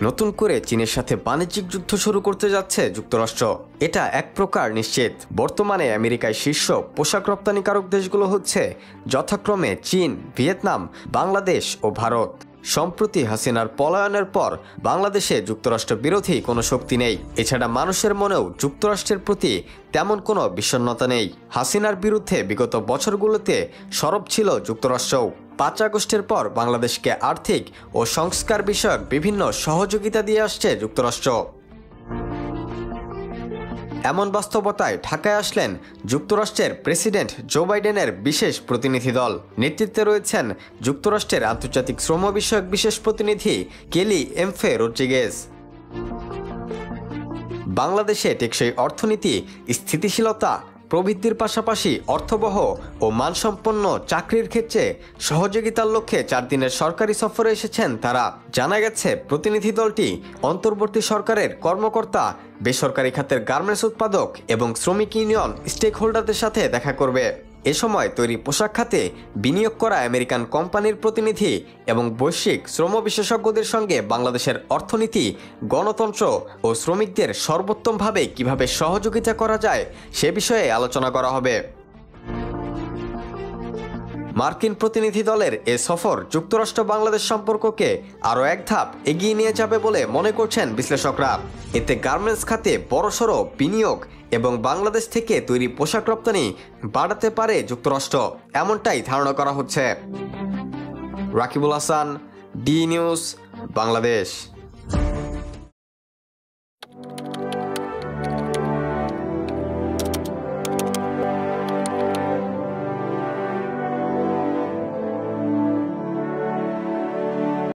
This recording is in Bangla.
নতুন করে চীনের সাথে বাণিজ্যিক যুদ্ধ শুরু করতে যাচ্ছে যুক্তরাষ্ট্র। এটা এক প্রকার নিশ্চিত। বর্তমানে আমেরিকায় শীর্ষ পোশাক রপ্তানিকারক দেশগুলো হচ্ছে যথাক্রমে চীন, ভিয়েতনাম, বাংলাদেশ ও ভারত। সম্প্রতি হাসিনার পলায়নের পর বাংলাদেশে যুক্তরাষ্ট্র বিরোধী কোনো শক্তি নেই। এছাড়া মানুষের মনেও যুক্তরাষ্ট্রের প্রতি তেমন কোনো বিষণ্ণতা নেই। হাসিনার বিরুদ্ধে বিগত বছরগুলোতে সরব ছিল যুক্তরাষ্ট্রও। 5 আগস্টের পর বাংলাদেশকে আর্থিক ও সংস্কার বিষয়ক বিভিন্ন সহযোগিতা দিয়ে আসছে যুক্তরাষ্ট্র। এমন বাস্তবতায় ঢাকায় আসলেন যুক্তরাষ্ট্রের প্রেসিডেন্ট জো বাইডেনের বিশেষ প্রতিনিধি দল। নেতৃত্বে রয়েছেন যুক্তরাষ্ট্রের আন্তর্জাতিক শ্রম বিষয়ক বিশেষ প্রতিনিধি কেলি এমফে রড্রিগেজ। বাংলাদেশে টেকসই অর্থনীতি, স্থিতিশীলতা প্রবৃদ্ধির পাশাপাশি অর্থবহ ও মানসম্পন্ন চাকরির ক্ষেত্রে সহযোগিতার লক্ষ্যে 4 দিনের সরকারি সফরে এসেছেন তারা। জানা গেছে প্রতিনিধি দলটি অন্তর্বর্তী সরকারের কর্মকর্তা, বেসরকারি খাতের গার্মেন্টস উৎপাদক এবং শ্রমিক ইউনিয়ন স্টেক হোল্ডারদের সাথে দেখা করবে। এ সময় তৈরি পোশাক খাতে বিনিয়োগ করা আমেরিকান কোম্পানির প্রতিনিধি এবং বৈশ্বিক শ্রম বিশেষজ্ঞদের সঙ্গে বাংলাদেশের অর্থনীতি, গণতন্ত্র ও শ্রমিকদের সর্বোত্তমভাবে কিভাবে সহযোগিতা করা যায় সে বিষয়ে আলোচনা করা হবে। মার্কিন প্রতিনিধি দলের এ সফর যুক্তরাষ্ট্র বাংলাদেশ সম্পর্ককে আরও এক ধাপ এগিয়ে নিয়ে যাবে বলে মনে করছেন বিশ্লেষকরা। এতে গার্মেন্টস খাতে বড়সড় বিনিয়োগ এবং বাংলাদেশ থেকে তৈরি পোশাক রপ্তানি বাড়াতে পারে যুক্তরাষ্ট্র, এমনটাই ধারণা করা হচ্ছে। Rakibul Hasan, D news, Bangladesh.